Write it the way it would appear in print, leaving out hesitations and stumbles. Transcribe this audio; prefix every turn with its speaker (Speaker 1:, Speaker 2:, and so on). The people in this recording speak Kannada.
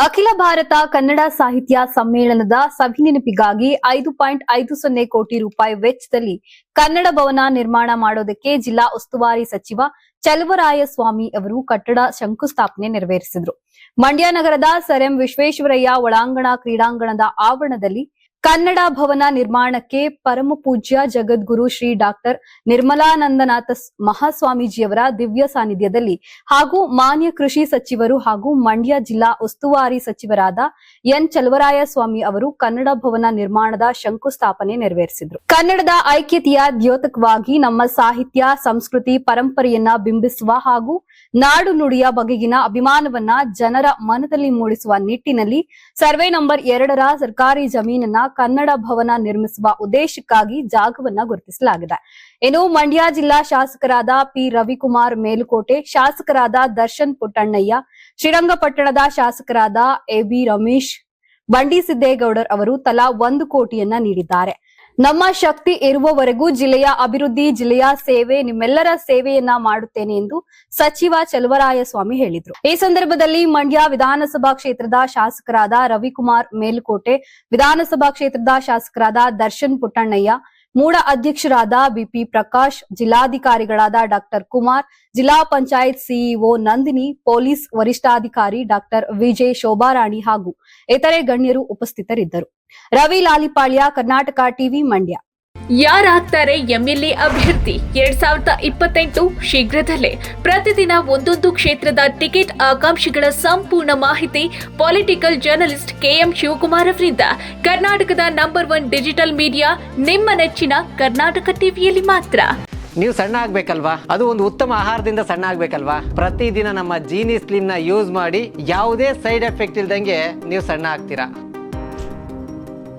Speaker 1: ಅಖಿಲ ಭಾರತ ಕನ್ನಡ ಸಾಹಿತ್ಯ ಸಮ್ಮೇಳನದ ಸವಿನೆನಪಿಗಾಗಿ 5.50 ಕೋಟಿ ರೂಪಾಯಿ ವೆಚ್ಚದಲ್ಲಿ ಕನ್ನಡ ಭವನ ನಿರ್ಮಾಣ ಮಾಡೋದಕ್ಕೆ ಜಿಲ್ಲಾ ಉಸ್ತುವಾರಿ ಸಚಿವ ಚಲುವರಾಯಸ್ವಾಮಿ ಅವರು ಕಟ್ಟಡ ಶಂಕುಸ್ಥಾಪನೆ ನೆರವೇರಿಸಿದರು. ಮಂಡ್ಯ ನಗರದ ಸರ್ ಎಂ ವಿಶ್ವೇಶ್ವರಯ್ಯ ಒಳಾಂಗಣ ಕ್ರೀಡಾಂಗಣದ ಆವರಣದಲ್ಲಿ ಕನ್ನಡ ಭವನ ನಿರ್ಮಾಣಕ್ಕೆ ಪರಮ ಪೂಜ್ಯ ಜಗದ್ಗುರು ಶ್ರೀ ಡಾಕ್ಟರ್ ನಿರ್ಮಲಾನಂದನಾಥ ಮಹಾಸ್ವಾಮೀಜಿಯವರ ದಿವ್ಯ ಸಾನ್ನಿಧ್ಯದಲ್ಲಿ ಹಾಗೂ ಮಾನ್ಯ ಕೃಷಿ ಸಚಿವರು ಹಾಗೂ ಮಂಡ್ಯ ಜಿಲ್ಲಾ ಉಸ್ತುವಾರಿ ಸಚಿವರಾದ ಎನ್ ಚಲುವರಾಯಸ್ವಾಮಿ ಅವರು ಕನ್ನಡ ಭವನ ನಿರ್ಮಾಣದ ಶಂಕುಸ್ಥಾಪನೆ ನೆರವೇರಿಸಿದರು. ಕನ್ನಡದ ಐಕ್ಯತೆಯ ದ್ಯೋತಕವಾಗಿ ನಮ್ಮ ಸಾಹಿತ್ಯ, ಸಂಸ್ಕೃತಿ, ಪರಂಪರೆಯನ್ನ ಬಿಂಬಿಸುವ ಹಾಗೂ ನಾಡು ನುಡಿಯ ಬಗೆಗಿನ ಅಭಿಮಾನವನ್ನ ಜನರ ಮನದಲ್ಲಿ ಮೂಡಿಸುವ ನಿಟ್ಟಿನಲ್ಲಿ ಸರ್ವೆ ನಂಬರ್ 2ರ ಸರ್ಕಾರಿ ಜಮೀನನ್ನ ಕನ್ನಡ ಭವನ ನಿರ್ಮಿಸುವ ಉದ್ದೇಶಕ್ಕಾಗಿ ಜಾಗವನ್ನ ಗುರುತಿಸಲಾಗಿದೆ. ಇನ್ನು ಮಂಡ್ಯ ಜಿಲ್ಲಾ ಶಾಸಕರಾದ ಪಿ ರವಿಕುಮಾರ್ ಮೇಲುಕೋಟೆ, ಶಾಸಕರಾದ ದರ್ಶನ್ ಪುಟ್ಟಣ್ಣಯ್ಯ, ಶ್ರೀರಂಗಪಟ್ಟಣದ ಶಾಸಕರಾದ ಎಬಿ ರಮೇಶ್, ಬಂಡಿಸಿದ್ದೇಗೌಡರ್ ಅವರು ತಲಾ 1 ಕೋಟಿಯನ್ನ ನೀಡಿದ್ದಾರೆ. ನಮ್ಮ ಶಕ್ತಿ ಇರುವವರೆಗೂ ಜಿಲ್ಲೆಯ ಅಭಿವೃದ್ಧಿ, ಜಿಲ್ಲೆಯ ಸೇವೆ, ನಿಮ್ಮೆಲ್ಲರ ಸೇವೆಯನ್ನ ಮಾಡುತ್ತೇನೆ ಎಂದು ಸಚಿವ ಚಲುವರಾಯಸ್ವಾಮಿ ಹೇಳಿದರು. ಈ ಸಂದರ್ಭದಲ್ಲಿ ಮಂಡ್ಯ ವಿಧಾನಸಭಾ ಕ್ಷೇತ್ರದ ಶಾಸಕರಾದ ರವಿಕುಮಾರ್ ಮೇಲುಕೋಟೆ, ವಿಧಾನಸಭಾ ಕ್ಷೇತ್ರದ ಶಾಸಕರಾದ ದರ್ಶನ್ ಪುಟ್ಟಣ್ಣಯ್ಯ, ಮೂಡ ಅಧ್ಯಕ್ಷರಾದ ಬಿಪಿ ಪ್ರಕಾಶ್, ಜಿಲ್ಲಾಧಿಕಾರಿಗಳಾದ ಡಾಕ್ಟರ್ ಕುಮಾರ್, ಜಿಲ್ಲಾ ಪಂಚಾಯತ್ ಸಿಇಒ ನಂದಿನಿ, ಪೊಲೀಸ್ ವರಿಷ್ಠಾಧಿಕಾರಿ ಡಾಕ್ಟರ್ ವಿಜಯ್ ಶೋಭಾರಾಣಿ ಹಾಗೂ ಇತರೆ ಗಣ್ಯರು ಉಪಸ್ಥಿತರಿದ್ದರು. ರವಿ ಲಾಲಿಪಾಳ್ಯ, ಕರ್ನಾಟಕ ಟಿವಿ, ಮಂಡ್ಯ.
Speaker 2: ಯಾರಾಗ್ತಾರೆ ಎಂಎಲ್ಎ ಅಭ್ಯರ್ಥಿ 2028 ಶೀಘ್ರದಲ್ಲೇ. ಪ್ರತಿದಿನ ಒಂದೊಂದು ಕ್ಷೇತ್ರದ ಟಿಕೆಟ್ ಆಕಾಂಕ್ಷಿಗಳ ಸಂಪೂರ್ಣ ಮಾಹಿತಿ ಪೊಲಿಟಿಕಲ್ ಜರ್ನಲಿಸ್ಟ್ ಕೆಎಂ ಶಿವಕುಮಾರ್ ಅವರಿಂದ. ಕರ್ನಾಟಕದ ನಂಬರ್ 1 ಡಿಜಿಟಲ್ ಮೀಡಿಯಾ ನಿಮ್ಮ ನೆಚ್ಚಿನ ಕರ್ನಾಟಕ ಟಿವಿಯಲ್ಲಿ ಮಾತ್ರ.
Speaker 3: ನೀವು ಸಣ್ಣ ಆಗ್ಬೇಕಲ್ವಾ? ಅದು ಒಂದು ಉತ್ತಮ ಆಹಾರದಿಂದ ಸಣ್ಣ ಆಗ್ಬೇಕಲ್ವಾ? ಪ್ರತಿದಿನ ನಮ್ಮ ಜೀನಿ ಸ್ಲಿಮ್ ನ ಯೂಸ್ ಮಾಡಿ ಯಾವುದೇ ಸೈಡ್ ಎಫೆಕ್ಟ್ ಇಲ್ದಂಗೆ ನೀವು ಸಣ್ಣ ಆಗ್ತೀರಾ.